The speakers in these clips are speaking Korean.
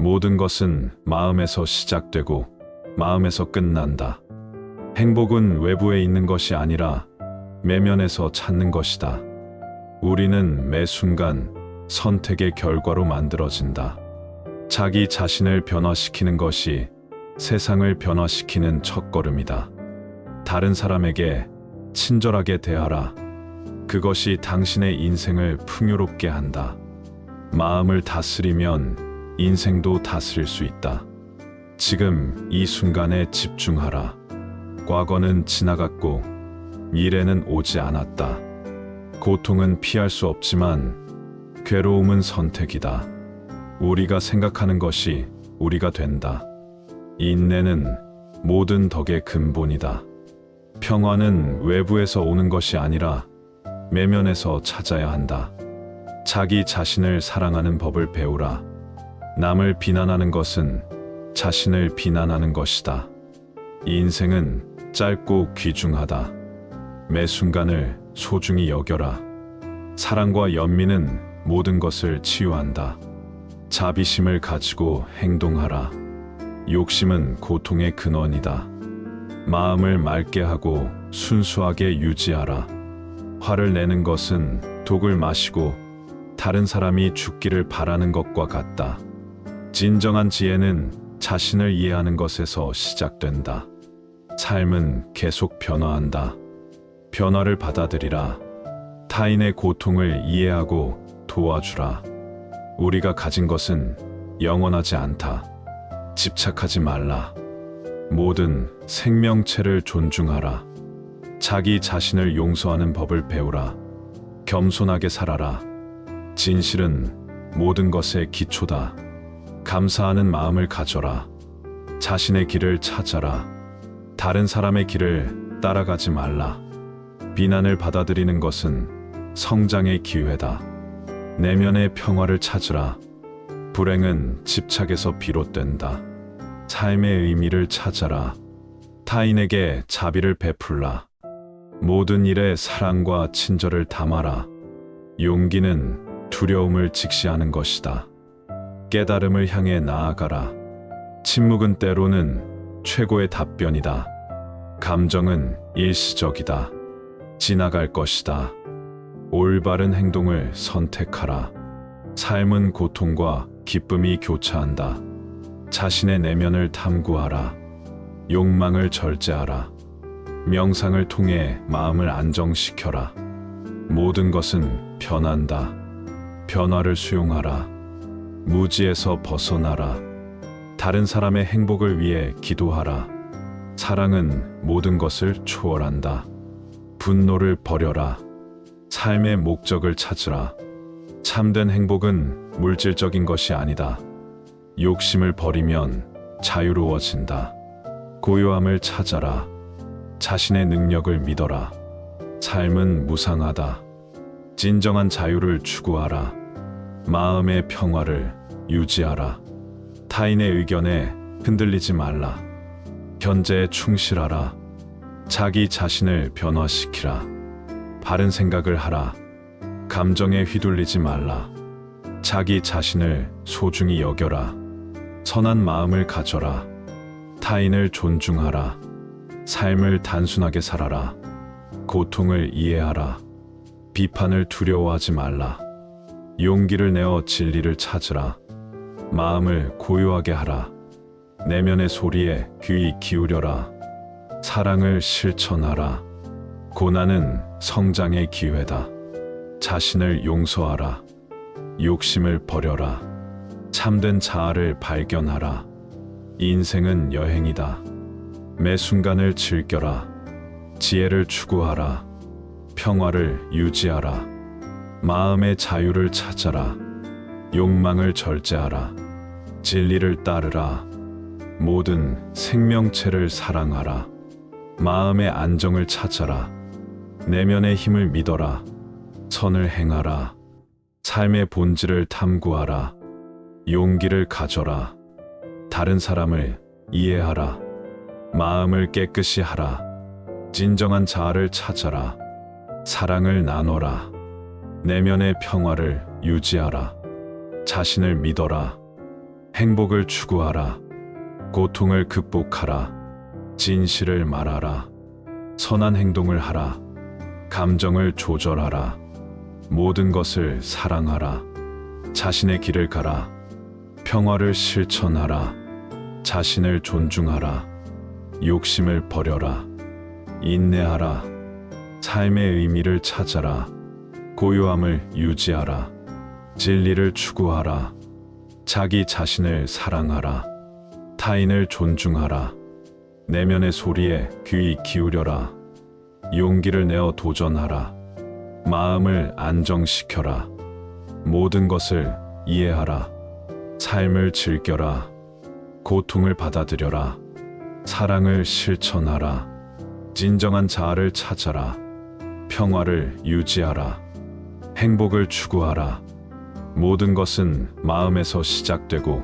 모든 것은 마음에서 시작되고 마음에서 끝난다. 행복은 외부에 있는 것이 아니라 내면에서 찾는 것이다. 우리는 매 순간 선택의 결과로 만들어진다. 자기 자신을 변화시키는 것이 세상을 변화시키는 첫걸음이다. 다른 사람에게 친절하게 대하라. 그것이 당신의 인생을 풍요롭게 한다. 마음을 다스리면 인생도 다스릴 수 있다. 지금 이 순간에 집중하라. 과거는 지나갔고 미래는 오지 않았다. 고통은 피할 수 없지만 괴로움은 선택이다. 우리가 생각하는 것이 우리가 된다. 인내는 모든 덕의 근본이다. 평화는 외부에서 오는 것이 아니라 내면에서 찾아야 한다. 자기 자신을 사랑하는 법을 배우라. 남을 비난하는 것은 자신을 비난하는 것이다. 인생은 짧고 귀중하다. 매 순간을 소중히 여겨라. 사랑과 연민은 모든 것을 치유한다. 자비심을 가지고 행동하라. 욕심은 고통의 근원이다. 마음을 맑게 하고 순수하게 유지하라. 화를 내는 것은 독을 마시고 다른 사람이 죽기를 바라는 것과 같다. 진정한 지혜는 자신을 이해하는 것에서 시작된다. 삶은 계속 변화한다. 변화를 받아들이라. 타인의 고통을 이해하고 도와주라. 우리가 가진 것은 영원하지 않다. 집착하지 말라. 모든 생명체를 존중하라. 자기 자신을 용서하는 법을 배우라. 겸손하게 살아라. 진실은 모든 것의 기초다. 감사하는 마음을 가져라. 자신의 길을 찾아라. 다른 사람의 길을 따라가지 말라. 비난을 받아들이는 것은 성장의 기회다. 내면의 평화를 찾으라. 불행은 집착에서 비롯된다. 삶의 의미를 찾아라. 타인에게 자비를 베풀라. 모든 일에 사랑과 친절을 담아라. 용기는 두려움을 직시하는 것이다. 깨달음을 향해 나아가라. 침묵은 때로는 최고의 답변이다. 감정은 일시적이다. 지나갈 것이다. 올바른 행동을 선택하라. 삶은 고통과 기쁨이 교차한다. 자신의 내면을 탐구하라. 욕망을 절제하라. 명상을 통해 마음을 안정시켜라. 모든 것은 변한다. 변화를 수용하라. 무지에서 벗어나라. 다른 사람의 행복을 위해 기도하라. 사랑은 모든 것을 초월한다. 분노를 버려라. 삶의 목적을 찾으라. 참된 행복은 물질적인 것이 아니다. 욕심을 버리면 자유로워진다. 고요함을 찾아라. 자신의 능력을 믿어라. 삶은 무상하다. 진정한 자유를 추구하라. 마음의 평화를 유지하라. 타인의 의견에 흔들리지 말라. 현재에 충실하라. 자기 자신을 변화시키라. 바른 생각을 하라. 감정에 휘둘리지 말라. 자기 자신을 소중히 여겨라. 선한 마음을 가져라. 타인을 존중하라. 삶을 단순하게 살아라. 고통을 이해하라. 비판을 두려워하지 말라. 용기를 내어 진리를 찾으라. 마음을 고요하게 하라. 내면의 소리에 귀 기울여라. 사랑을 실천하라. 고난은 성장의 기회다. 자신을 용서하라. 욕심을 버려라. 참된 자아를 발견하라. 인생은 여행이다. 매 순간을 즐겨라. 지혜를 추구하라. 평화를 유지하라. 마음의 자유를 찾아라. 욕망을 절제하라. 진리를 따르라. 모든 생명체를 사랑하라. 마음의 안정을 찾아라. 내면의 힘을 믿어라. 선을 행하라. 삶의 본질을 탐구하라. 용기를 가져라. 다른 사람을 이해하라. 마음을 깨끗이 하라. 진정한 자아를 찾아라. 사랑을 나눠라. 내면의 평화를 유지하라. 자신을 믿어라. 행복을 추구하라. 고통을 극복하라. 진실을 말하라. 선한 행동을 하라. 감정을 조절하라. 모든 것을 사랑하라. 자신의 길을 가라. 평화를 실천하라. 자신을 존중하라. 욕심을 버려라. 인내하라. 삶의 의미를 찾아라. 고요함을 유지하라. 진리를 추구하라. 자기 자신을 사랑하라. 타인을 존중하라. 내면의 소리에 귀 기울여라. 용기를 내어 도전하라. 마음을 안정시켜라. 모든 것을 이해하라. 삶을 즐겨라. 고통을 받아들여라. 사랑을 실천하라. 진정한 자아를 찾아라. 평화를 유지하라. 행복을 추구하라. 모든 것은 마음에서 시작되고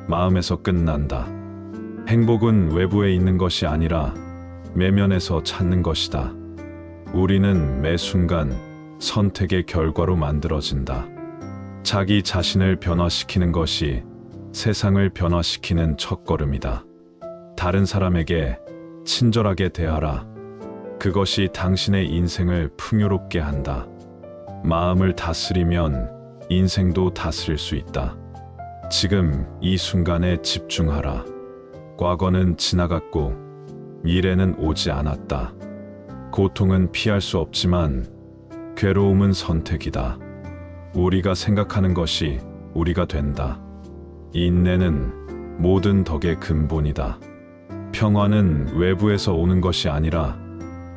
마음에서 끝난다. 행복은 외부에 있는 것이 아니라 내면에서 찾는 것이다. 우리는 매 순간 선택의 결과로 만들어진다. 자기 자신을 변화시키는 것이 세상을 변화시키는 첫걸음이다. 다른 사람에게 친절하게 대하라. 그것이 당신의 인생을 풍요롭게 한다. 마음을 다스리면 인생도 다스릴 수 있다. 지금 이 순간에 집중하라. 과거는 지나갔고 미래는 오지 않았다. 고통은 피할 수 없지만 괴로움은 선택이다. 우리가 생각하는 것이 우리가 된다. 인내는 모든 덕의 근본이다. 평화는 외부에서 오는 것이 아니라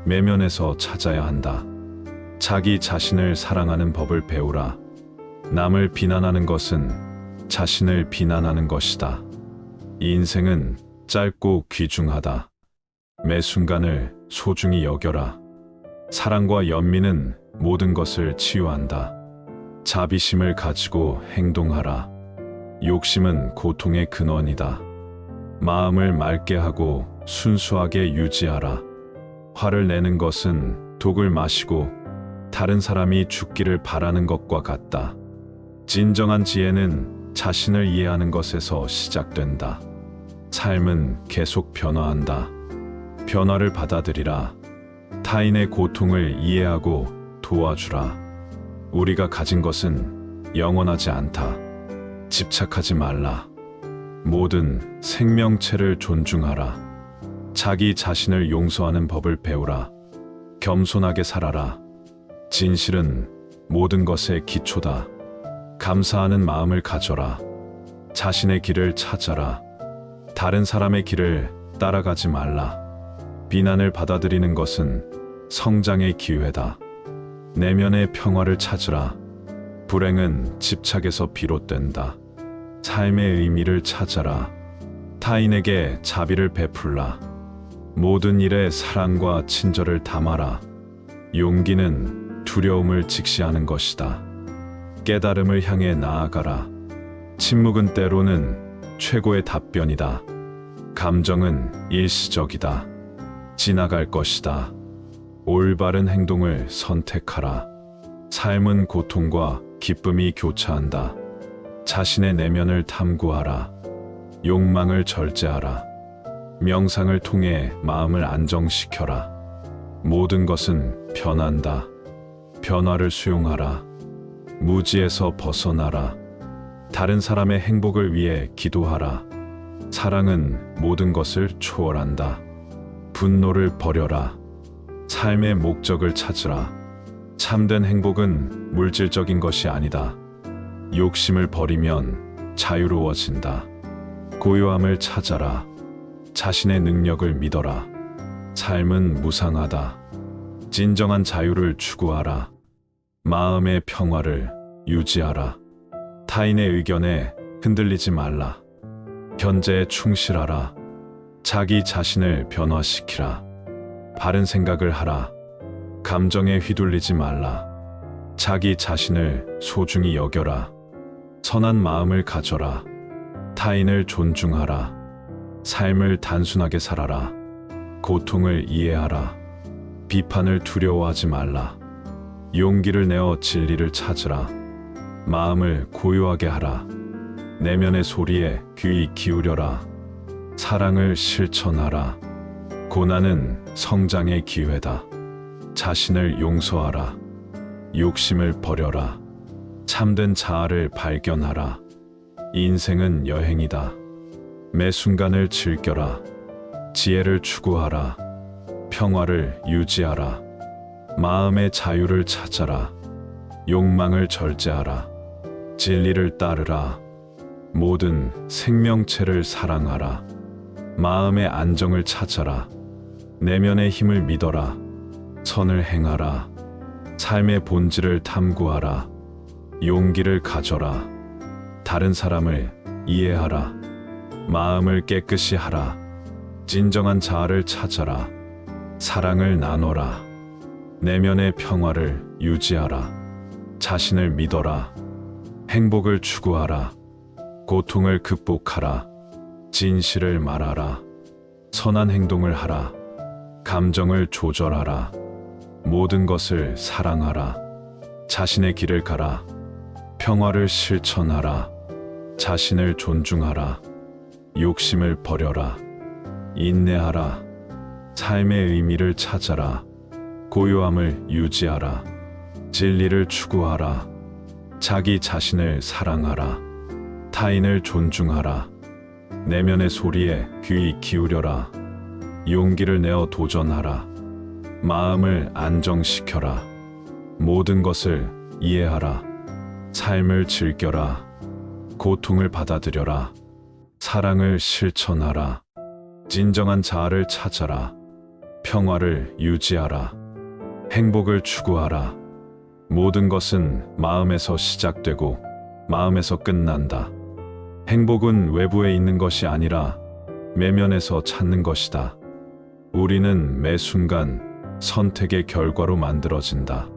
내면에서 찾아야 한다. 자기 자신을 사랑하는 법을 배우라. 남을 비난하는 것은 자신을 비난하는 것이다. 인생은 짧고 귀중하다. 매 순간을 소중히 여겨라. 사랑과 연민은 모든 것을 치유한다. 자비심을 가지고 행동하라. 욕심은 고통의 근원이다. 마음을 맑게 하고 순수하게 유지하라. 화를 내는 것은 독을 마시고 다른 사람이 죽기를 바라는 것과 같다. 진정한 지혜는 자신을 이해하는 것에서 시작된다. 삶은 계속 변화한다. 변화를 받아들이라. 타인의 고통을 이해하고 도와주라. 우리가 가진 것은 영원하지 않다. 집착하지 말라. 모든 생명체를 존중하라. 자기 자신을 용서하는 법을 배우라. 겸손하게 살아라. 진실은 모든 것의 기초다. 감사하는 마음을 가져라. 자신의 길을 찾아라. 다른 사람의 길을 따라가지 말라. 비난을 받아들이는 것은 성장의 기회다. 내면의 평화를 찾으라. 불행은 집착에서 비롯된다. 삶의 의미를 찾아라. 타인에게 자비를 베풀라. 모든 일에 사랑과 친절을 담아라. 용기는 두려움을 직시하는 것이다. 깨달음을 향해 나아가라. 침묵은 때로는 최고의 답변이다. 감정은 일시적이다. 지나갈 것이다. 올바른 행동을 선택하라. 삶은 고통과 기쁨이 교차한다. 자신의 내면을 탐구하라. 욕망을 절제하라. 명상을 통해 마음을 안정시켜라. 모든 것은 변한다. 변화를 수용하라. 무지에서 벗어나라. 다른 사람의 행복을 위해 기도하라. 사랑은 모든 것을 초월한다. 분노를 버려라. 삶의 목적을 찾으라. 참된 행복은 물질적인 것이 아니다. 욕심을 버리면 자유로워진다. 고요함을 찾아라. 자신의 능력을 믿어라. 삶은 무상하다. 진정한 자유를 추구하라. 마음의 평화를 유지하라. 타인의 의견에 흔들리지 말라. 현재에 충실하라. 자기 자신을 변화시키라. 바른 생각을 하라. 감정에 휘둘리지 말라. 자기 자신을 소중히 여겨라. 선한 마음을 가져라. 타인을 존중하라. 삶을 단순하게 살아라. 고통을 이해하라. 비판을 두려워하지 말라. 용기를 내어 진리를 찾으라. 마음을 고요하게 하라. 내면의 소리에 귀 기울여라. 사랑을 실천하라. 고난은 성장의 기회다. 자신을 용서하라. 욕심을 버려라. 참된 자아를 발견하라. 인생은 여행이다. 매 순간을 즐겨라. 지혜를 추구하라. 평화를 유지하라. 마음의 자유를 찾아라. 욕망을 절제하라. 진리를 따르라. 모든 생명체를 사랑하라. 마음의 안정을 찾아라. 내면의 힘을 믿어라. 선을 행하라. 삶의 본질을 탐구하라. 용기를 가져라. 다른 사람을 이해하라. 마음을 깨끗이 하라. 진정한 자아를 찾아라. 사랑을 나눠라. 내면의 평화를 유지하라. 자신을 믿어라. 행복을 추구하라. 고통을 극복하라. 진실을 말하라. 선한 행동을 하라. 감정을 조절하라. 모든 것을 사랑하라. 자신의 길을 가라. 평화를 실천하라. 자신을 존중하라. 욕심을 버려라. 인내하라. 삶의 의미를 찾아라. 고요함을 유지하라. 진리를 추구하라. 자기 자신을 사랑하라. 타인을 존중하라. 내면의 소리에 귀 기울여라. 용기를 내어 도전하라. 마음을 안정시켜라. 모든 것을 이해하라. 삶을 즐겨라. 고통을 받아들여라. 사랑을 실천하라. 진정한 자아를 찾아라. 평화를 유지하라. 행복을 추구하라. 모든 것은 마음에서 시작되고 마음에서 끝난다. 행복은 외부에 있는 것이 아니라 내면에서 찾는 것이다. 우리는 매 순간 선택의 결과로 만들어진다.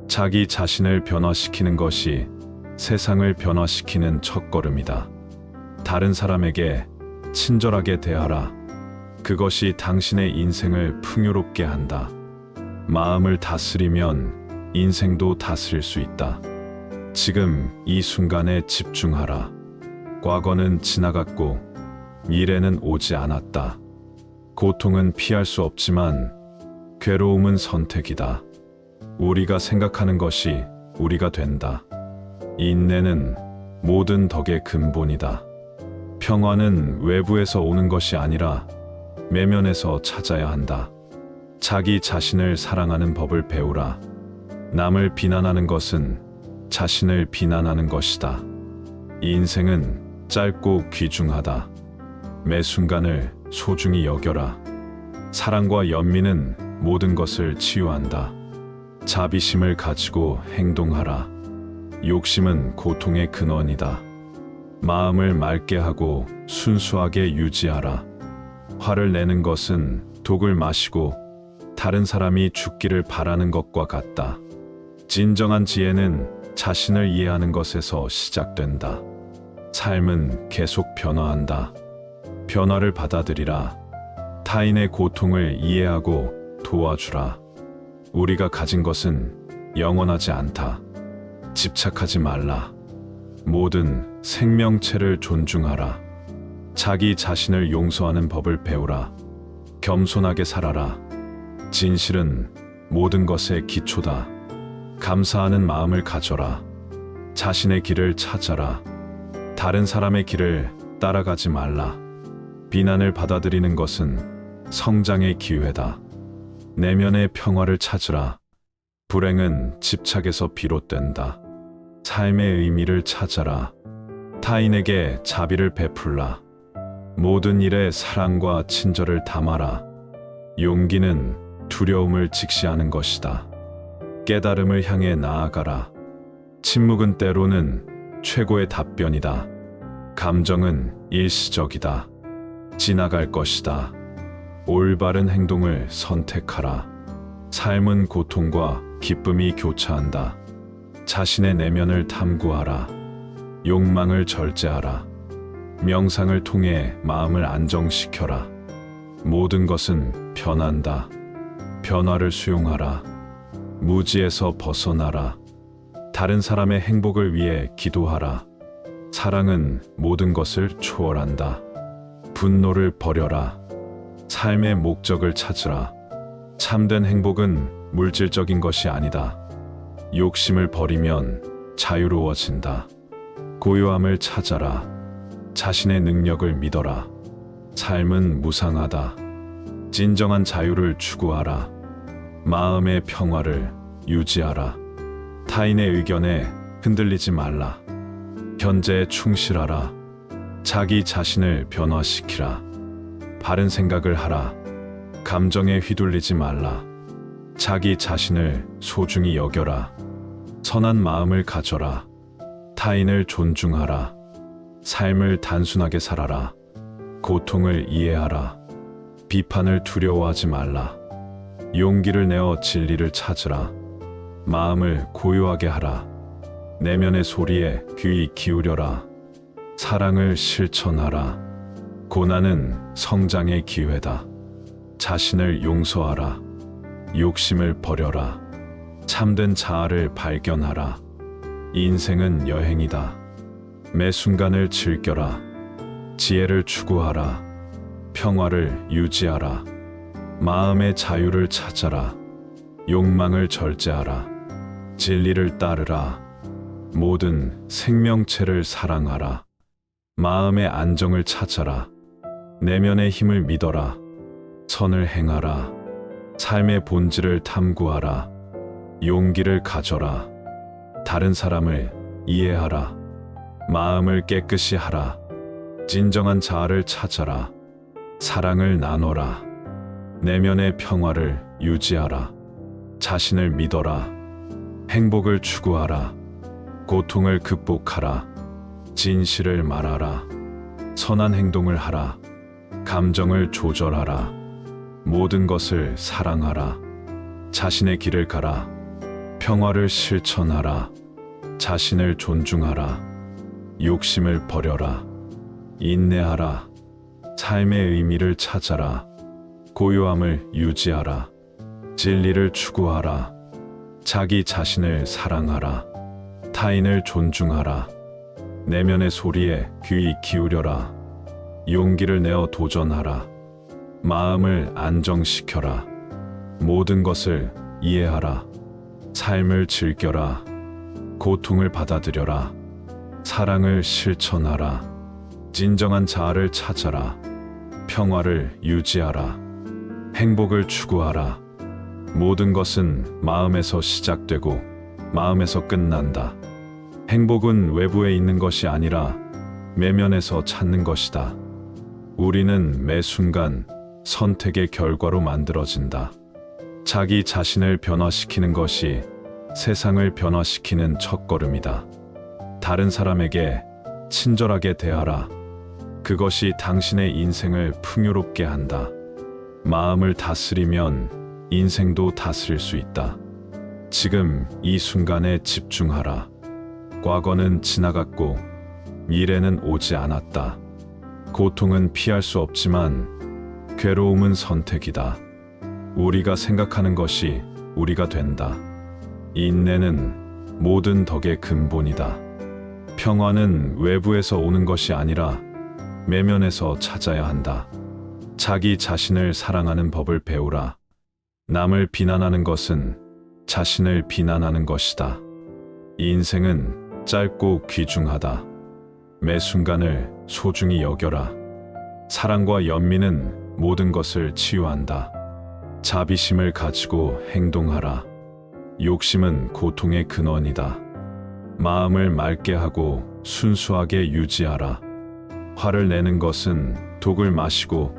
자기 자신을 변화시키는 것이 세상을 변화시키는 첫걸음이다. 다른 사람에게 친절하게 대하라. 그것이 당신의 인생을 풍요롭게 한다. 마음을 다스리면 인생도 다스릴 수 있다. 지금 이 순간에 집중하라. 과거는 지나갔고 미래는 오지 않았다. 고통은 피할 수 없지만 괴로움은 선택이다. 우리가 생각하는 것이 우리가 된다. 인내는 모든 덕의 근본이다. 평화는 외부에서 오는 것이 아니라 내면에서 찾아야 한다. 자기 자신을 사랑하는 법을 배우라. 남을 비난하는 것은 자신을 비난하는 것이다. 인생은 짧고 귀중하다. 매 순간을 소중히 여겨라. 사랑과 연민은 모든 것을 치유한다. 자비심을 가지고 행동하라. 욕심은 고통의 근원이다. 마음을 맑게 하고 순수하게 유지하라. 화를 내는 것은 독을 마시고 다른 사람이 죽기를 바라는 것과 같다. 진정한 지혜는 자신을 이해하는 것에서 시작된다. 삶은 계속 변화한다. 변화를 받아들이라. 타인의 고통을 이해하고 도와주라. 우리가 가진 것은 영원하지 않다. 집착하지 말라. 모든 생명체를 존중하라. 자기 자신을 용서하는 법을 배우라. 겸손하게 살아라. 진실은 모든 것의 기초다. 감사하는 마음을 가져라. 자신의 길을 찾아라. 다른 사람의 길을 따라가지 말라. 비난을 받아들이는 것은 성장의 기회다. 내면의 평화를 찾으라. 불행은 집착에서 비롯된다. 삶의 의미를 찾아라. 타인에게 자비를 베풀라. 모든 일에 사랑과 친절을 담아라. 용기는 두려움을 직시하는 것이다. 깨달음을 향해 나아가라. 침묵은 때로는 최고의 답변이다. 감정은 일시적이다. 지나갈 것이다. 올바른 행동을 선택하라. 삶은 고통과 기쁨이 교차한다. 자신의 내면을 탐구하라. 욕망을 절제하라. 명상을 통해 마음을 안정시켜라. 모든 것은 변한다. 변화를 수용하라. 무지에서 벗어나라. 다른 사람의 행복을 위해 기도하라. 사랑은 모든 것을 초월한다. 분노를 버려라. 삶의 목적을 찾으라. 참된 행복은 물질적인 것이 아니다. 욕심을 버리면 자유로워진다. 고요함을 찾아라. 자신의 능력을 믿어라. 삶은 무상하다. 진정한 자유를 추구하라. 마음의 평화를 유지하라. 타인의 의견에 흔들리지 말라. 현재에 충실하라. 자기 자신을 변화시키라. 바른 생각을 하라. 감정에 휘둘리지 말라. 자기 자신을 소중히 여겨라. 선한 마음을 가져라. 타인을 존중하라. 삶을 단순하게 살아라. 고통을 이해하라. 비판을 두려워하지 말라. 용기를 내어 진리를 찾으라. 마음을 고요하게 하라. 내면의 소리에 귀 기울여라. 사랑을 실천하라. 고난은 성장의 기회다. 자신을 용서하라. 욕심을 버려라. 참된 자아를 발견하라. 인생은 여행이다. 매 순간을 즐겨라. 지혜를 추구하라. 평화를 유지하라. 마음의 자유를 찾아라. 욕망을 절제하라. 진리를 따르라. 모든 생명체를 사랑하라. 마음의 안정을 찾아라. 내면의 힘을 믿어라. 선을 행하라. 삶의 본질을 탐구하라. 용기를 가져라. 다른 사람을 이해하라. 마음을 깨끗이 하라. 진정한 자아를 찾아라. 사랑을 나눠라. 내면의 평화를 유지하라. 자신을 믿어라. 행복을 추구하라. 고통을 극복하라. 진실을 말하라. 선한 행동을 하라. 감정을 조절하라. 모든 것을 사랑하라. 자신의 길을 가라. 평화를 실천하라. 자신을 존중하라. 욕심을 버려라. 인내하라. 삶의 의미를 찾아라. 고요함을 유지하라. 진리를 추구하라. 자기 자신을 사랑하라. 타인을 존중하라. 내면의 소리에 귀 기울여라. 용기를 내어 도전하라. 마음을 안정시켜라. 모든 것을 이해하라. 삶을 즐겨라. 고통을 받아들여라. 사랑을 실천하라. 진정한 자아를 찾아라. 평화를 유지하라. 행복을 추구하라. 모든 것은 마음에서 시작되고 마음에서 끝난다. 행복은 외부에 있는 것이 아니라 내면에서 찾는 것이다. 우리는 매 순간 선택의 결과로 만들어진다. 자기 자신을 변화시키는 것이 세상을 변화시키는 첫걸음이다. 다른 사람에게 친절하게 대하라. 그것이 당신의 인생을 풍요롭게 한다. 마음을 다스리면 인생도 다스릴 수 있다. 지금 이 순간에 집중하라. 과거는 지나갔고 미래는 오지 않았다. 고통은 피할 수 없지만 괴로움은 선택이다. 우리가 생각하는 것이 우리가 된다. 인내는 모든 덕의 근본이다. 평화는 외부에서 오는 것이 아니라 내면에서 찾아야 한다. 자기 자신을 사랑하는 법을 배우라. 남을 비난하는 것은 자신을 비난하는 것이다. 인생은 짧고 귀중하다. 매 순간을 소중히 여겨라. 사랑과 연민은 모든 것을 치유한다. 자비심을 가지고 행동하라. 욕심은 고통의 근원이다. 마음을 맑게 하고 순수하게 유지하라. 화를 내는 것은 독을 마시고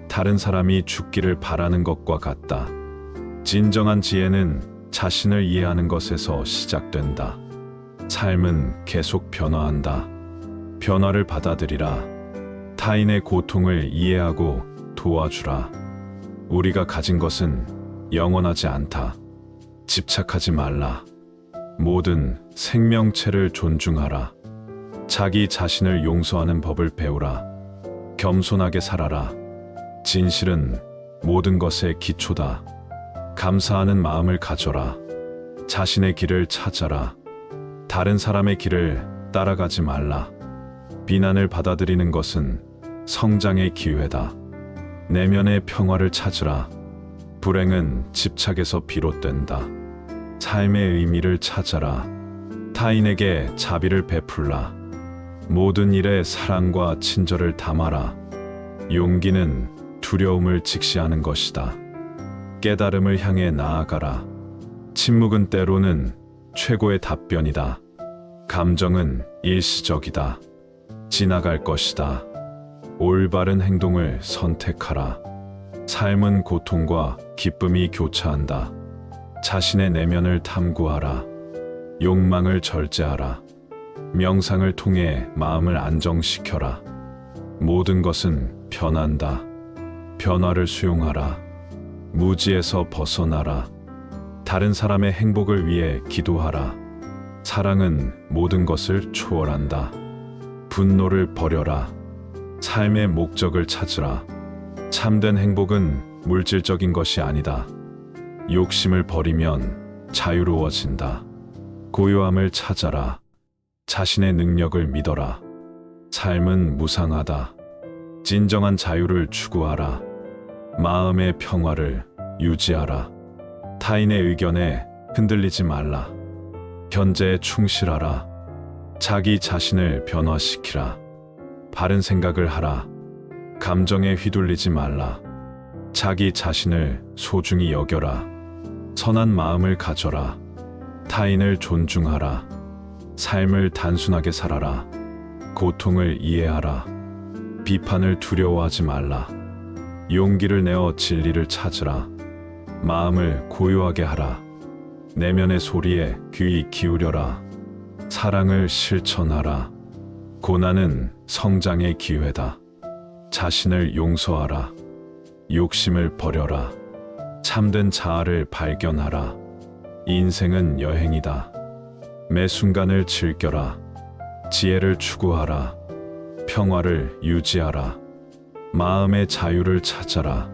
다른 사람이 죽기를 바라는 것과 같다. 진정한 지혜는 자신을 이해하는 것에서 시작된다. 삶은 계속 변화한다. 변화를 받아들이라. 타인의 고통을 이해하고 도와주라. 우리가 가진 것은 영원하지 않다. 집착하지 말라. 모든 생명체를 존중하라. 자기 자신을 용서하는 법을 배우라. 겸손하게 살아라. 진실은 모든 것의 기초다. 감사하는 마음을 가져라. 자신의 길을 찾아라. 다른 사람의 길을 따라가지 말라. 비난을 받아들이는 것은 성장의 기회다. 내면의 평화를 찾으라. 불행은 집착에서 비롯된다. 삶의 의미를 찾아라. 타인에게 자비를 베풀라. 모든 일에 사랑과 친절을 담아라. 용기는 두려움을 직시하는 것이다. 깨달음을 향해 나아가라. 침묵은 때로는 최고의 답변이다. 감정은 일시적이다. 지나갈 것이다. 올바른 행동을 선택하라. 삶은 고통과 기쁨이 교차한다. 자신의 내면을 탐구하라. 욕망을 절제하라. 명상을 통해 마음을 안정시켜라. 모든 것은 변한다. 변화를 수용하라. 무지에서 벗어나라. 다른 사람의 행복을 위해 기도하라. 사랑은 모든 것을 초월한다. 분노를 버려라. 삶의 목적을 찾으라. 참된 행복은 물질적인 것이 아니다. 욕심을 버리면 자유로워진다. 고요함을 찾아라. 자신의 능력을 믿어라. 삶은 무상하다. 진정한 자유를 추구하라. 마음의 평화를 유지하라. 타인의 의견에 흔들리지 말라. 현재에 충실하라. 자기 자신을 변화시키라. 바른 생각을 하라. 감정에 휘둘리지 말라. 자기 자신을 소중히 여겨라. 선한 마음을 가져라. 타인을 존중하라. 삶을 단순하게 살아라. 고통을 이해하라. 비판을 두려워하지 말라. 용기를 내어 진리를 찾으라. 마음을 고요하게 하라. 내면의 소리에 귀 기울여라. 사랑을 실천하라. 고난은 성장의 기회다. 자신을 용서하라. 욕심을 버려라. 참된 자아를 발견하라. 인생은 여행이다. 매 순간을 즐겨라. 지혜를 추구하라. 평화를 유지하라. 마음의 자유를 찾아라.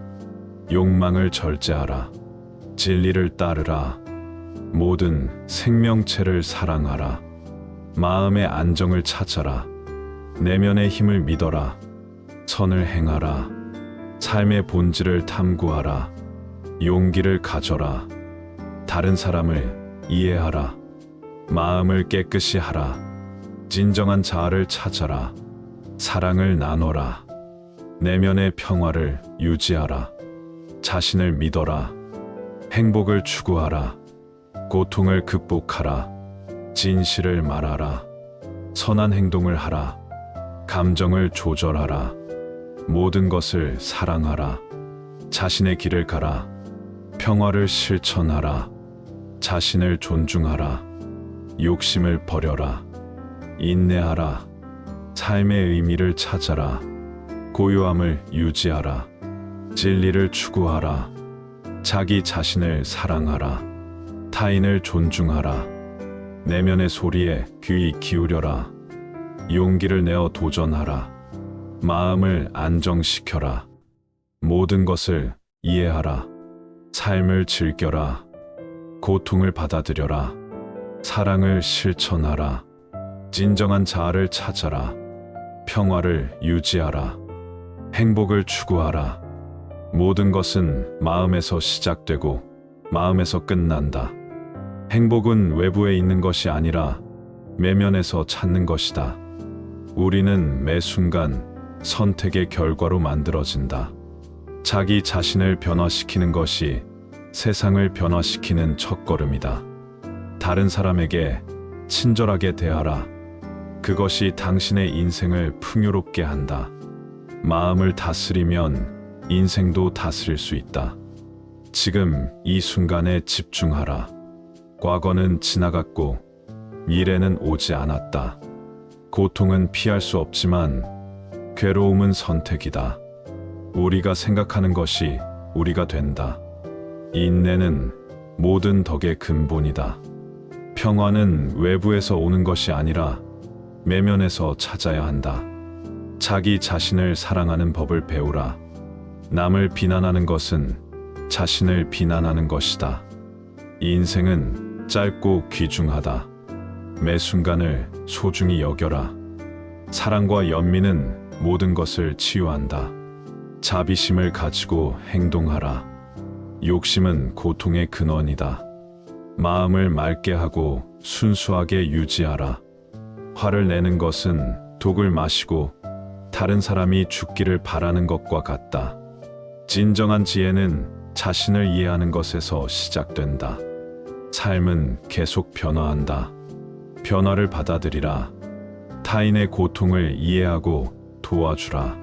욕망을 절제하라. 진리를 따르라. 모든 생명체를 사랑하라. 마음의 안정을 찾아라. 내면의 힘을 믿어라. 선을 행하라. 삶의 본질을 탐구하라. 용기를 가져라. 다른 사람을 이해하라. 마음을 깨끗이 하라. 진정한 자아를 찾아라. 사랑을 나눠라. 내면의 평화를 유지하라. 자신을 믿어라. 행복을 추구하라. 고통을 극복하라. 진실을 말하라. 선한 행동을 하라. 감정을 조절하라. 모든 것을 사랑하라. 자신의 길을 가라. 평화를 실천하라. 자신을 존중하라. 욕심을 버려라. 인내하라. 삶의 의미를 찾아라. 고요함을 유지하라. 진리를 추구하라. 자기 자신을 사랑하라. 타인을 존중하라. 내면의 소리에 귀 기울여라. 용기를 내어 도전하라. 마음을 안정시켜라. 모든 것을 이해하라. 삶을 즐겨라. 고통을 받아들여라. 사랑을 실천하라. 진정한 자아를 찾아라. 평화를 유지하라. 행복을 추구하라. 모든 것은 마음에서 시작되고 마음에서 끝난다. 행복은 외부에 있는 것이 아니라 내면에서 찾는 것이다. 우리는 매 순간 선택의 결과로 만들어진다. 자기 자신을 변화시키는 것이 세상을 변화시키는 첫걸음이다. 다른 사람에게 친절하게 대하라. 그것이 당신의 인생을 풍요롭게 한다. 마음을 다스리면 인생도 다스릴 수 있다. 지금 이 순간에 집중하라. 과거는 지나갔고 미래는 오지 않았다. 고통은 피할 수 없지만 괴로움은 선택이다. 우리가 생각하는 것이 우리가 된다. 인내는 모든 덕의 근본이다. 평화는 외부에서 오는 것이 아니라 내면에서 찾아야 한다. 자기 자신을 사랑하는 법을 배우라. 남을 비난하는 것은 자신을 비난하는 것이다. 인생은 짧고 귀중하다. 매 순간을 소중히 여겨라. 사랑과 연민은 모든 것을 치유한다. 자비심을 가지고 행동하라. 욕심은 고통의 근원이다. 마음을 맑게 하고 순수하게 유지하라. 화를 내는 것은 독을 마시고 다른 사람이 죽기를 바라는 것과 같다. 진정한 지혜는 자신을 이해하는 것에서 시작된다. 삶은 계속 변화한다. 변화를 받아들이라. 타인의 고통을 이해하고 도와주라.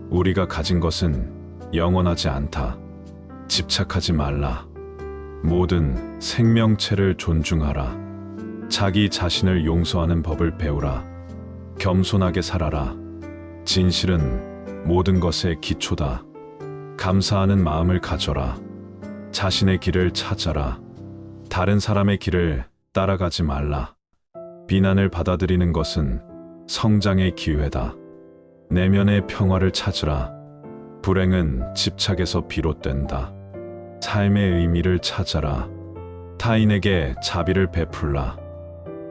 우리가 가진 것은 영원하지 않다. 집착하지 말라. 모든 생명체를 존중하라. 자기 자신을 용서하는 법을 배우라. 겸손하게 살아라. 진실은 모든 것의 기초다. 감사하는 마음을 가져라. 자신의 길을 찾아라. 다른 사람의 길을 따라가지 말라. 비난을 받아들이는 것은 성장의 기회다. 내면의 평화를 찾으라. 불행은 집착에서 비롯된다. 삶의 의미를 찾아라. 타인에게 자비를 베풀라.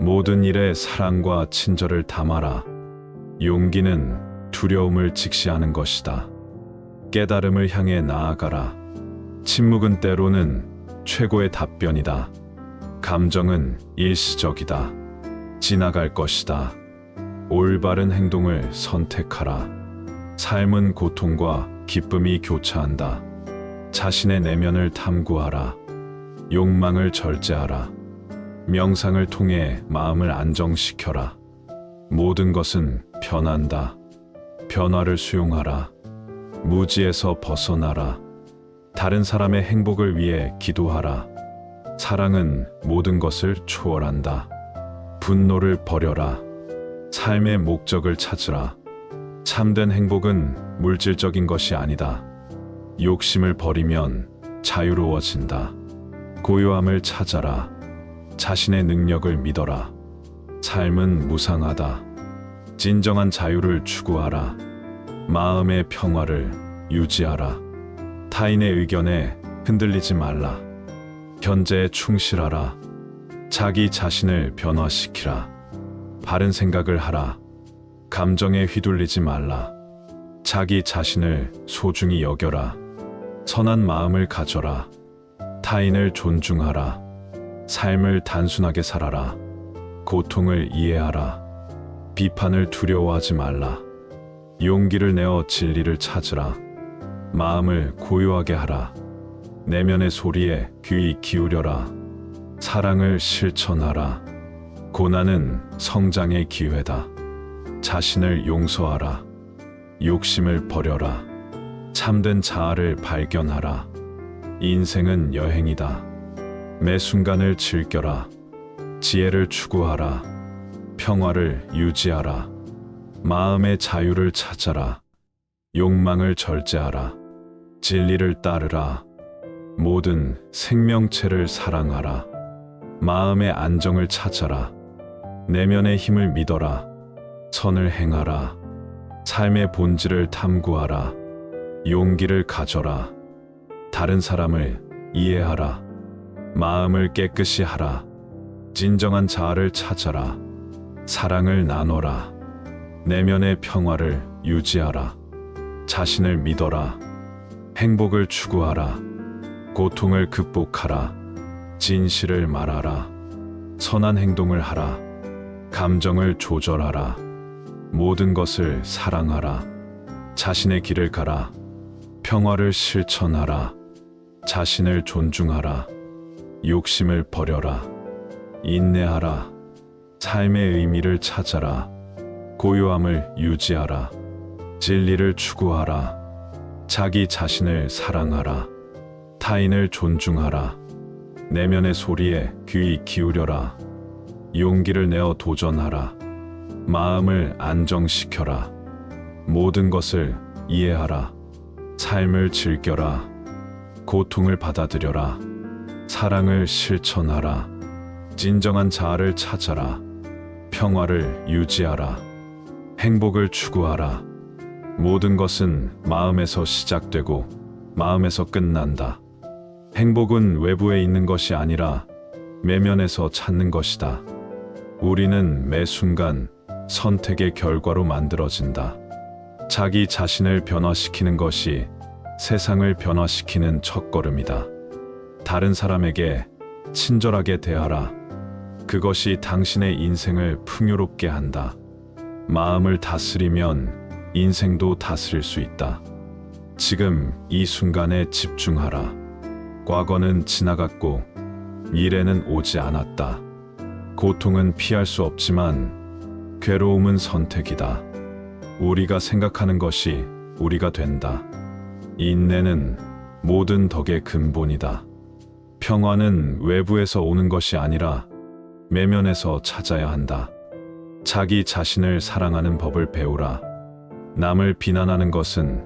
모든 일에 사랑과 친절을 담아라. 용기는 두려움을 직시하는 것이다. 깨달음을 향해 나아가라. 침묵은 때로는 최고의 답변이다. 감정은 일시적이다. 지나갈 것이다. 올바른 행동을 선택하라. 삶은 고통과 기쁨이 교차한다. 자신의 내면을 탐구하라. 욕망을 절제하라. 명상을 통해 마음을 안정시켜라. 모든 것은 변한다. 변화를 수용하라. 무지에서 벗어나라. 다른 사람의 행복을 위해 기도하라. 사랑은 모든 것을 초월한다. 분노를 버려라. 삶의 목적을 찾으라. 참된 행복은 물질적인 것이 아니다. 욕심을 버리면 자유로워진다. 고요함을 찾아라. 자신의 능력을 믿어라. 삶은 무상하다. 진정한 자유를 추구하라. 마음의 평화를 유지하라. 타인의 의견에 흔들리지 말라. 현재에 충실하라. 자기 자신을 변화시키라. 바른 생각을 하라. 감정에 휘둘리지 말라. 자기 자신을 소중히 여겨라. 선한 마음을 가져라. 타인을 존중하라. 삶을 단순하게 살아라. 고통을 이해하라. 비판을 두려워하지 말라. 용기를 내어 진리를 찾으라. 마음을 고요하게 하라. 내면의 소리에 귀 기울여라. 사랑을 실천하라. 고난은 성장의 기회다. 자신을 용서하라. 욕심을 버려라. 참된 자아를 발견하라. 인생은 여행이다. 매 순간을 즐겨라. 지혜를 추구하라. 평화를 유지하라. 마음의 자유를 찾아라. 욕망을 절제하라. 진리를 따르라. 모든 생명체를 사랑하라. 마음의 안정을 찾아라. 내면의 힘을 믿어라. 선을 행하라. 삶의 본질을 탐구하라. 용기를 가져라. 다른 사람을 이해하라. 마음을 깨끗이 하라. 진정한 자아를 찾아라. 사랑을 나눠라. 내면의 평화를 유지하라. 자신을 믿어라. 행복을 추구하라. 고통을 극복하라. 진실을 말하라. 선한 행동을 하라. 감정을 조절하라. 모든 것을 사랑하라. 자신의 길을 가라. 평화를 실천하라. 자신을 존중하라. 욕심을 버려라. 인내하라. 삶의 의미를 찾아라. 고요함을 유지하라. 진리를 추구하라. 자기 자신을 사랑하라. 타인을 존중하라. 내면의 소리에 귀 기울여라. 용기를 내어 도전하라. 마음을 안정시켜라. 모든 것을 이해하라. 삶을 즐겨라. 고통을 받아들여라. 사랑을 실천하라. 진정한 자아를 찾아라. 평화를 유지하라. 행복을 추구하라. 모든 것은 마음에서 시작되고 마음에서 끝난다. 행복은 외부에 있는 것이 아니라 내면에서 찾는 것이다. 우리는 매 순간 선택의 결과로 만들어진다. 자기 자신을 변화시키는 것이 세상을 변화시키는 첫걸음이다. 다른 사람에게 친절하게 대하라. 그것이 당신의 인생을 풍요롭게 한다. 마음을 다스리면 인생도 다스릴 수 있다. 지금 이 순간에 집중하라. 과거는 지나갔고 미래는 오지 않았다. 고통은 피할 수 없지만 괴로움은 선택이다. 우리가 생각하는 것이 우리가 된다. 인내는 모든 덕의 근본이다. 평화는 외부에서 오는 것이 아니라 내면에서 찾아야 한다. 자기 자신을 사랑하는 법을 배우라. 남을 비난하는 것은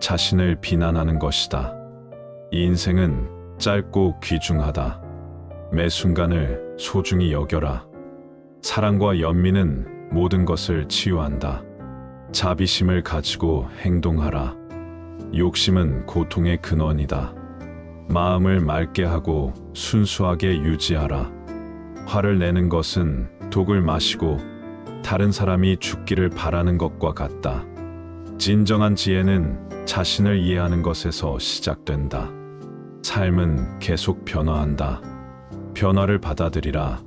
자신을 비난하는 것이다. 인생은 짧고 귀중하다. 매 순간을 소중히 여겨라. 사랑과 연민은 모든 것을 치유한다. 자비심을 가지고 행동하라. 욕심은 고통의 근원이다. 마음을 맑게 하고 순수하게 유지하라. 화를 내는 것은 독을 마시고 다른 사람이 죽기를 바라는 것과 같다. 진정한 지혜는 자신을 이해하는 것에서 시작된다. 삶은 계속 변화한다. 변화를 받아들이라.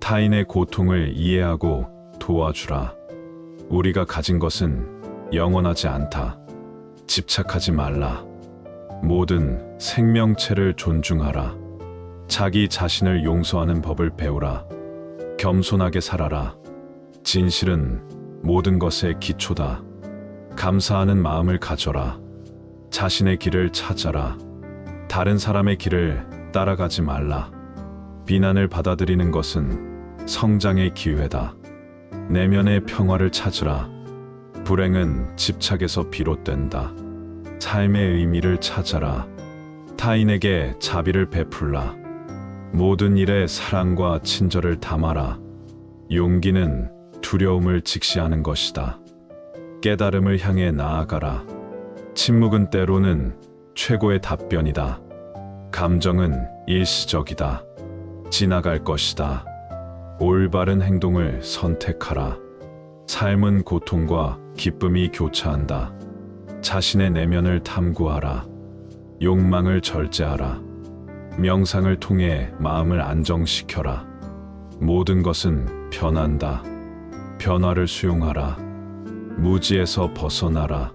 타인의 고통을 이해하고 도와주라. 우리가 가진 것은 영원하지 않다. 집착하지 말라. 모든 생명체를 존중하라. 자기 자신을 용서하는 법을 배우라. 겸손하게 살아라. 진실은 모든 것의 기초다. 감사하는 마음을 가져라. 자신의 길을 찾아라. 다른 사람의 길을 따라가지 말라. 비난을 받아들이는 것은 성장의 기회다. 내면의 평화를 찾으라. 불행은 집착에서 비롯된다. 삶의 의미를 찾아라. 타인에게 자비를 베풀라. 모든 일에 사랑과 친절을 담아라. 용기는 두려움을 직시하는 것이다. 깨달음을 향해 나아가라. 침묵은 때로는 최고의 답변이다. 감정은 일시적이다. 지나갈 것이다. 올바른 행동을 선택하라. 삶은 고통과 기쁨이 교차한다. 자신의 내면을 탐구하라. 욕망을 절제하라. 명상을 통해 마음을 안정시켜라. 모든 것은 변한다. 변화를 수용하라. 무지에서 벗어나라.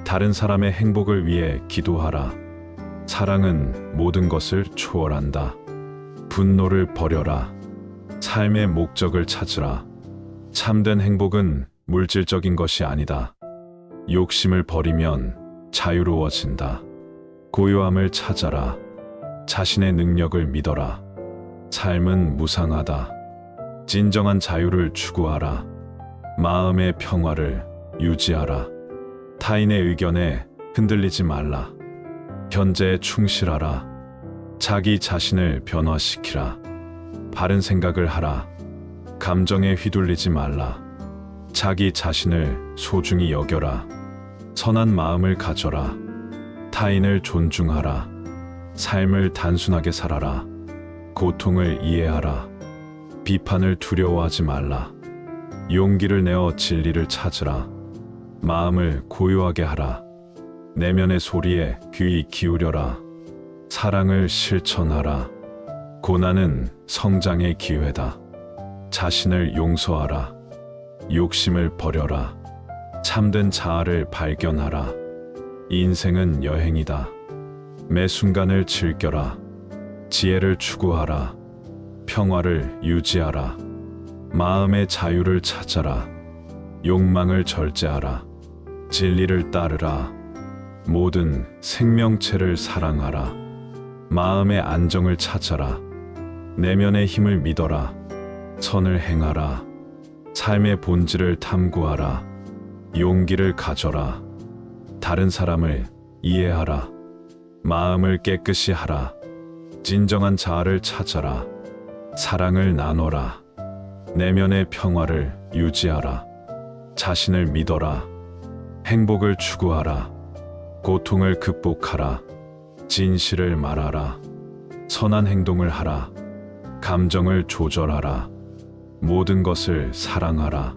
다른 사람의 행복을 위해 기도하라. 사랑은 모든 것을 초월한다. 분노를 버려라. 삶의 목적을 찾으라. 참된 행복은 물질적인 것이 아니다. 욕심을 버리면 자유로워진다. 고요함을 찾아라. 자신의 능력을 믿어라. 삶은 무상하다. 진정한 자유를 추구하라. 마음의 평화를 유지하라. 타인의 의견에 흔들리지 말라. 현재에 충실하라. 자기 자신을 변화시키라. 바른 생각을 하라. 감정에 휘둘리지 말라. 자기 자신을 소중히 여겨라. 선한 마음을 가져라. 타인을 존중하라. 삶을 단순하게 살아라. 고통을 이해하라. 비판을 두려워하지 말라. 용기를 내어 진리를 찾으라. 마음을 고요하게 하라. 내면의 소리에 귀 기울여라. 사랑을 실천하라. 고난은 성장의 기회다. 자신을 용서하라. 욕심을 버려라. 참된 자아를 발견하라. 인생은 여행이다. 매 순간을 즐겨라. 지혜를 추구하라. 평화를 유지하라. 마음의 자유를 찾아라. 욕망을 절제하라. 진리를 따르라. 모든 생명체를 사랑하라. 마음의 안정을 찾아라. 내면의 힘을 믿어라. 선을 행하라. 삶의 본질을 탐구하라. 용기를 가져라. 다른 사람을 이해하라. 마음을 깨끗이 하라. 진정한 자아를 찾아라. 사랑을 나눠라. 내면의 평화를 유지하라. 자신을 믿어라. 행복을 추구하라. 고통을 극복하라. 진실을 말하라. 선한 행동을 하라. 감정을 조절하라. 모든 것을 사랑하라.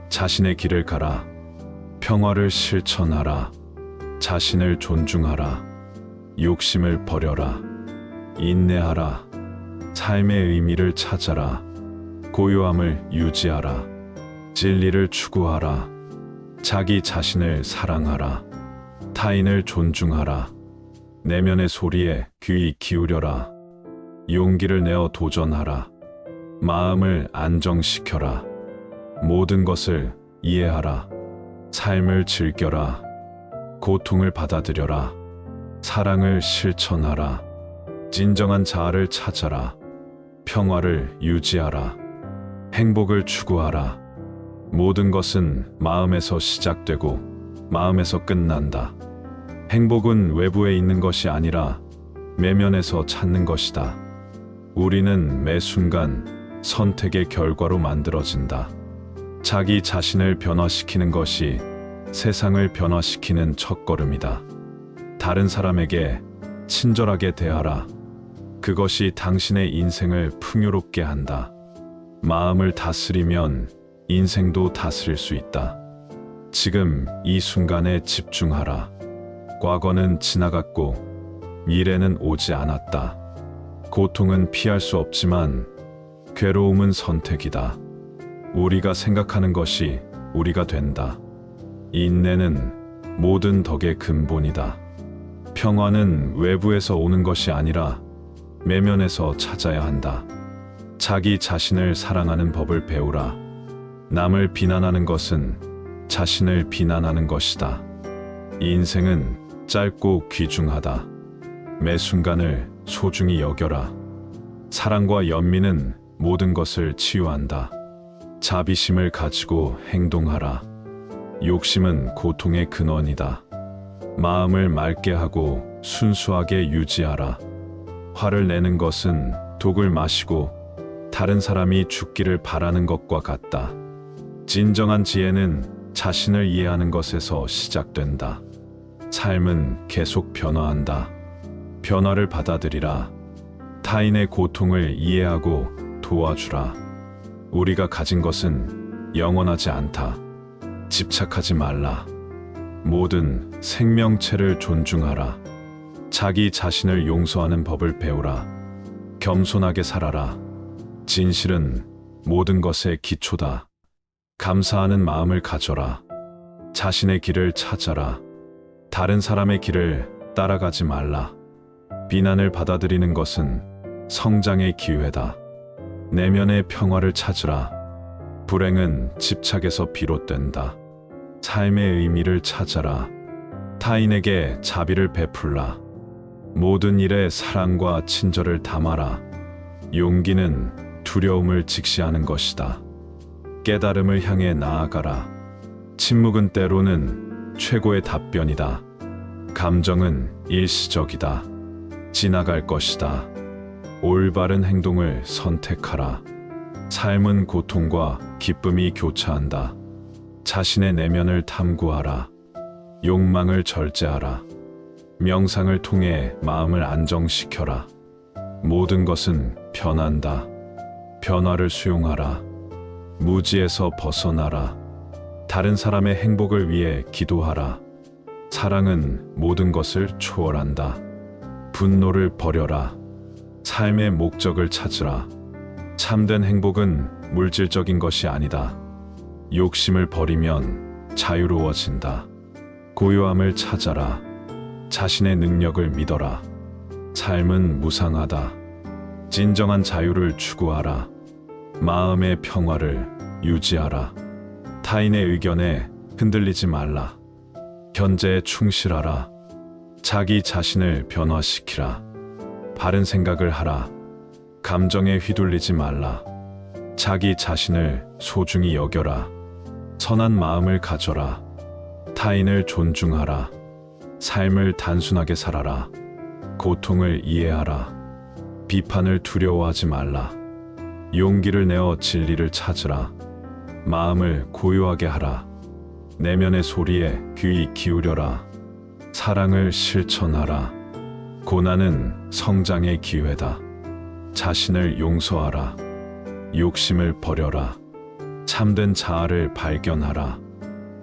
자신의 길을 가라. 평화를 실천하라. 자신을 존중하라. 욕심을 버려라. 인내하라. 삶의 의미를 찾아라. 고요함을 유지하라. 진리를 추구하라. 자기 자신을 사랑하라. 타인을 존중하라. 내면의 소리에 귀 기울여라. 용기를 내어 도전하라. 마음을 안정시켜라. 모든 것을 이해하라. 삶을 즐겨라. 고통을 받아들여라. 사랑을 실천하라. 진정한 자아를 찾아라. 평화를 유지하라. 행복을 추구하라. 모든 것은 마음에서 시작되고 마음에서 끝난다. 행복은 외부에 있는 것이 아니라 내면에서 찾는 것이다. 우리는 매 순간 선택의 결과로 만들어진다. 자기 자신을 변화시키는 것이 세상을 변화시키는 첫걸음이다. 다른 사람에게 친절하게 대하라. 그것이 당신의 인생을 풍요롭게 한다. 마음을 다스리면 인생도 다스릴 수 있다. 지금 이 순간에 집중하라. 과거는 지나갔고 미래는 오지 않았다. 고통은 피할 수 없지만 괴로움은 선택이다. 우리가 생각하는 것이 우리가 된다. 인내는 모든 덕의 근본이다. 평화는 외부에서 오는 것이 아니라 내면에서 찾아야 한다. 자기 자신을 사랑하는 법을 배우라. 남을 비난하는 것은 자신을 비난하는 것이다. 인생은 짧고 귀중하다. 매 순간을 소중히 여겨라. 사랑과 연민은 모든 것을 치유한다. 자비심을 가지고 행동하라. 욕심은 고통의 근원이다. 마음을 맑게 하고 순수하게 유지하라. 화를 내는 것은 독을 마시고 다른 사람이 죽기를 바라는 것과 같다. 진정한 지혜는 자신을 이해하는 것에서 시작된다. 삶은 계속 변화한다. 변화를 받아들이라. 타인의 고통을 이해하고 도와주라. 우리가 가진 것은 영원하지 않다. 집착하지 말라. 모든 생명체를 존중하라. 자기 자신을 용서하는 법을 배우라. 겸손하게 살아라. 진실은 모든 것의 기초다. 감사하는 마음을 가져라. 자신의 길을 찾아라. 다른 사람의 길을 따라가지 말라. 비난을 받아들이는 것은 성장의 기회다. 내면의 평화를 찾으라. 불행은 집착에서 비롯된다. 삶의 의미를 찾아라. 타인에게 자비를 베풀라. 모든 일에 사랑과 친절을 담아라. 용기는 두려움을 직시하는 것이다. 깨달음을 향해 나아가라. 침묵은 때로는 최고의 답변이다. 감정은 일시적이다. 지나갈 것이다. 올바른 행동을 선택하라. 삶은 고통과 기쁨이 교차한다. 자신의 내면을 탐구하라. 욕망을 절제하라. 명상을 통해 마음을 안정시켜라. 모든 것은 변한다. 변화를 수용하라. 무지에서 벗어나라. 다른 사람의 행복을 위해 기도하라. 사랑은 모든 것을 초월한다. 분노를 버려라. 삶의 목적을 찾으라. 참된 행복은 물질적인 것이 아니다. 욕심을 버리면 자유로워진다. 고요함을 찾아라. 자신의 능력을 믿어라. 삶은 무상하다. 진정한 자유를 추구하라. 마음의 평화를 유지하라. 타인의 의견에 흔들리지 말라. 현재에 충실하라. 자기 자신을 변화시키라. 바른 생각을 하라. 감정에 휘둘리지 말라. 자기 자신을 소중히 여겨라. 선한 마음을 가져라. 타인을 존중하라. 삶을 단순하게 살아라. 고통을 이해하라. 비판을 두려워하지 말라. 용기를 내어 진리를 찾으라. 마음을 고요하게 하라. 내면의 소리에 귀 기울여라. 사랑을 실천하라. 고난은 성장의 기회다. 자신을 용서하라. 욕심을 버려라. 참된 자아를 발견하라.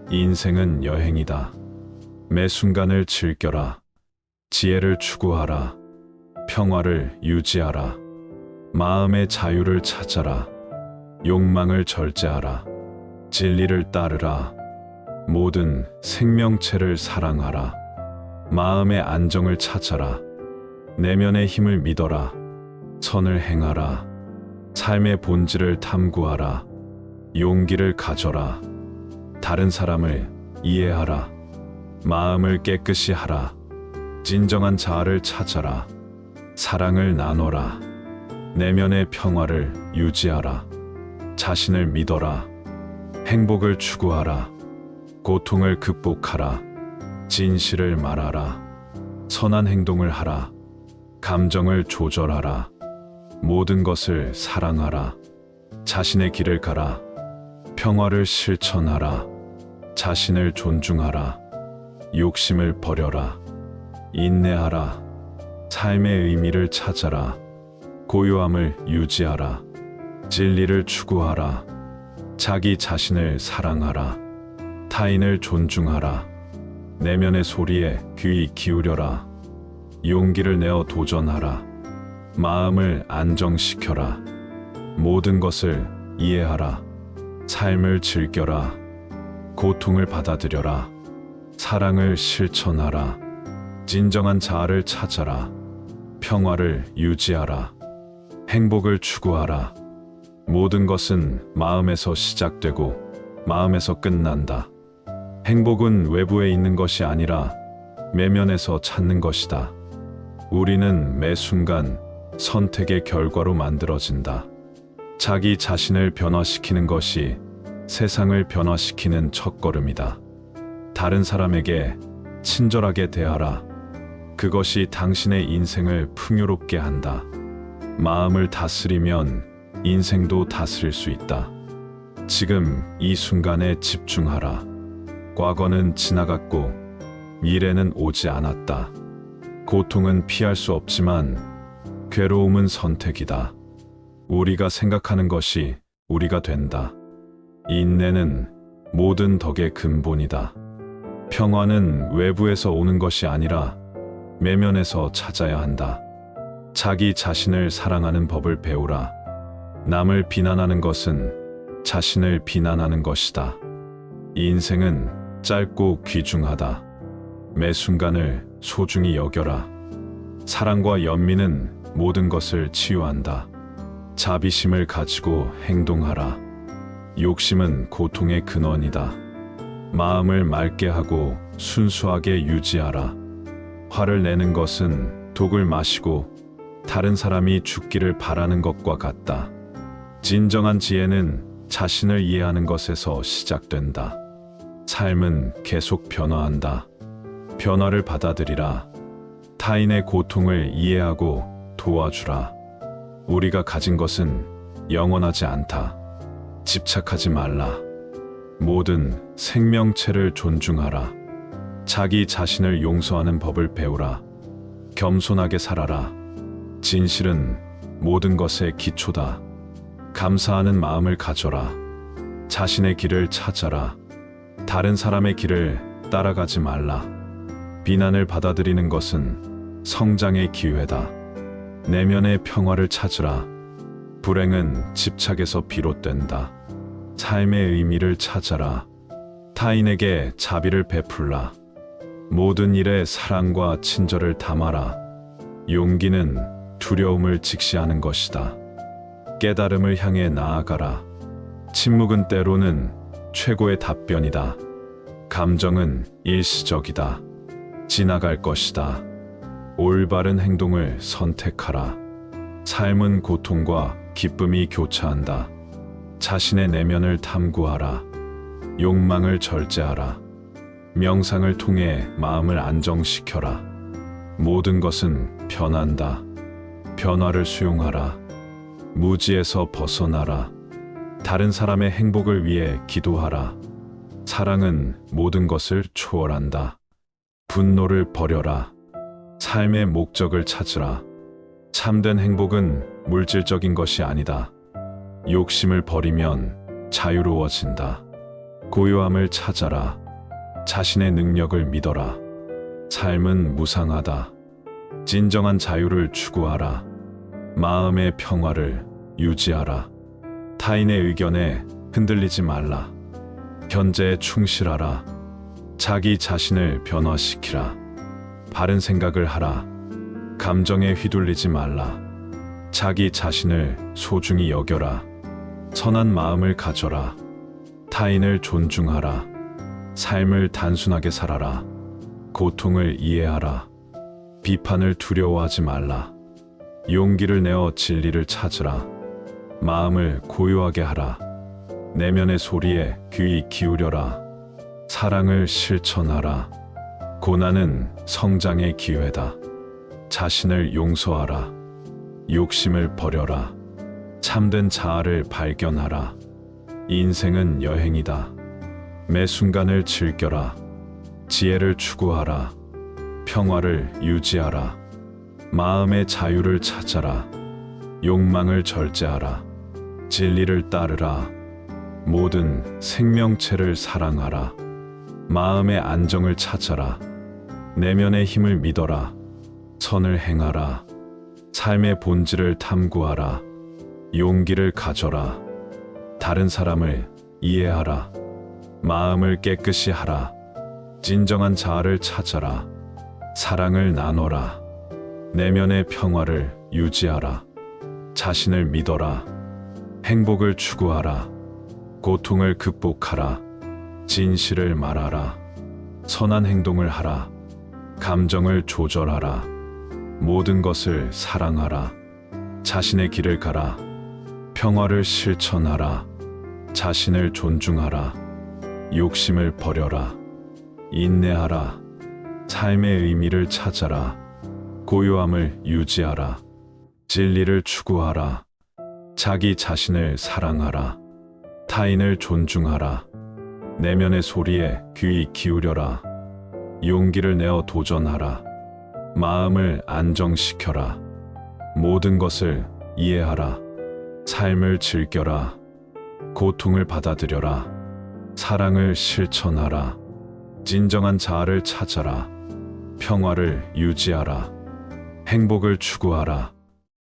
인생은 여행이다. 매 순간을 즐겨라. 지혜를 추구하라. 평화를 유지하라. 마음의 자유를 찾아라. 욕망을 절제하라. 진리를 따르라. 모든 생명체를 사랑하라. 마음의 안정을 찾아라. 내면의 힘을 믿어라. 선을 행하라. 삶의 본질을 탐구하라. 용기를 가져라. 다른 사람을 이해하라. 마음을 깨끗이 하라. 진정한 자아를 찾아라. 사랑을 나눠라. 내면의 평화를 유지하라. 자신을 믿어라. 행복을 추구하라. 고통을 극복하라. 진실을 말하라. 선한 행동을 하라. 감정을 조절하라. 모든 것을 사랑하라. 자신의 길을 가라. 평화를 실천하라. 자신을 존중하라. 욕심을 버려라. 인내하라. 삶의 의미를 찾아라. 고요함을 유지하라. 진리를 추구하라. 자기 자신을 사랑하라. 타인을 존중하라. 내면의 소리에 귀 기울여라. 용기를 내어 도전하라. 마음을 안정시켜라. 모든 것을 이해하라. 삶을 즐겨라. 고통을 받아들여라. 사랑을 실천하라. 진정한 자아를 찾아라. 평화를 유지하라. 행복을 추구하라. 모든 것은 마음에서 시작되고 마음에서 끝난다. 행복은 외부에 있는 것이 아니라 내면에서 찾는 것이다. 우리는 매 순간 선택의 결과로 만들어진다. 자기 자신을 변화시키는 것이 세상을 변화시키는 첫걸음이다. 다른 사람에게 친절하게 대하라. 그것이 당신의 인생을 풍요롭게 한다. 마음을 다스리면 인생도 다스릴 수 있다. 지금 이 순간에 집중하라. 과거는 지나갔고 미래는 오지 않았다. 고통은 피할 수 없지만 괴로움은 선택이다. 우리가 생각하는 것이 우리가 된다. 인내는 모든 덕의 근본이다. 평화는 외부에서 오는 것이 아니라 내면에서 찾아야 한다. 자기 자신을 사랑하는 법을 배우라. 남을 비난하는 것은 자신을 비난하는 것이다. 인생은 짧고 귀중하다. 매 순간을 소중히 여겨라. 사랑과 연민은 모든 것을 치유한다. 자비심을 가지고 행동하라. 욕심은 고통의 근원이다. 마음을 맑게 하고 순수하게 유지하라. 화를 내는 것은 독을 마시고 다른 사람이 죽기를 바라는 것과 같다. 진정한 지혜는 자신을 이해하는 것에서 시작된다. 삶은 계속 변화한다. 변화를 받아들이라. 타인의 고통을 이해하고 도와주라. 우리가 가진 것은 영원하지 않다. 집착하지 말라. 모든 생명체를 존중하라. 자기 자신을 용서하는 법을 배우라. 겸손하게 살아라. 진실은 모든 것의 기초다. 감사하는 마음을 가져라. 자신의 길을 찾아라. 다른 사람의 길을 따라가지 말라. 비난을 받아들이는 것은 성장의 기회다. 내면의 평화를 찾으라. 불행은 집착에서 비롯된다. 삶의 의미를 찾아라. 타인에게 자비를 베풀라. 모든 일에 사랑과 친절을 담아라. 용기는 두려움을 직시하는 것이다. 깨달음을 향해 나아가라. 침묵은 때로는 최고의 답변이다. 감정은 일시적이다. 지나갈 것이다. 올바른 행동을 선택하라. 삶은 고통과 기쁨이 교차한다. 자신의 내면을 탐구하라. 욕망을 절제하라. 명상을 통해 마음을 안정시켜라. 모든 것은 변한다. 변화를 수용하라. 무지에서 벗어나라. 다른 사람의 행복을 위해 기도하라. 사랑은 모든 것을 초월한다. 분노를 버려라. 삶의 목적을 찾으라. 참된 행복은 물질적인 것이 아니다. 욕심을 버리면 자유로워진다. 고요함을 찾아라. 자신의 능력을 믿어라. 삶은 무상하다. 진정한 자유를 추구하라. 마음의 평화를 유지하라. 타인의 의견에 흔들리지 말라. 현재에 충실하라. 자기 자신을 변화시키라. 바른 생각을 하라. 감정에 휘둘리지 말라. 자기 자신을 소중히 여겨라. 선한 마음을 가져라. 타인을 존중하라. 삶을 단순하게 살아라. 고통을 이해하라. 비판을 두려워하지 말라. 용기를 내어 진리를 찾으라. 마음을 고요하게 하라. 내면의 소리에 귀 기울여라. 사랑을 실천하라. 고난은 성장의 기회다. 자신을 용서하라. 욕심을 버려라. 참된 자아를 발견하라. 인생은 여행이다. 매 순간을 즐겨라. 지혜를 추구하라. 평화를 유지하라. 마음의 자유를 찾아라. 욕망을 절제하라. 진리를 따르라. 모든 생명체를 사랑하라. 마음의 안정을 찾아라. 내면의 힘을 믿어라. 선을 행하라. 삶의 본질을 탐구하라. 용기를 가져라. 다른 사람을 이해하라. 마음을 깨끗이 하라. 진정한 자아를 찾아라. 사랑을 나눠라. 내면의 평화를 유지하라. 자신을 믿어라. 행복을 추구하라. 고통을 극복하라. 진실을 말하라. 선한 행동을 하라. 감정을 조절하라. 모든 것을 사랑하라. 자신의 길을 가라. 평화를 실천하라. 자신을 존중하라. 욕심을 버려라. 인내하라. 삶의 의미를 찾아라. 고요함을 유지하라. 진리를 추구하라. 자기 자신을 사랑하라. 타인을 존중하라. 내면의 소리에 귀 기울여라. 용기를 내어 도전하라. 마음을 안정시켜라. 모든 것을 이해하라. 삶을 즐겨라. 고통을 받아들여라. 사랑을 실천하라. 진정한 자아를 찾아라. 평화를 유지하라. 행복을 추구하라.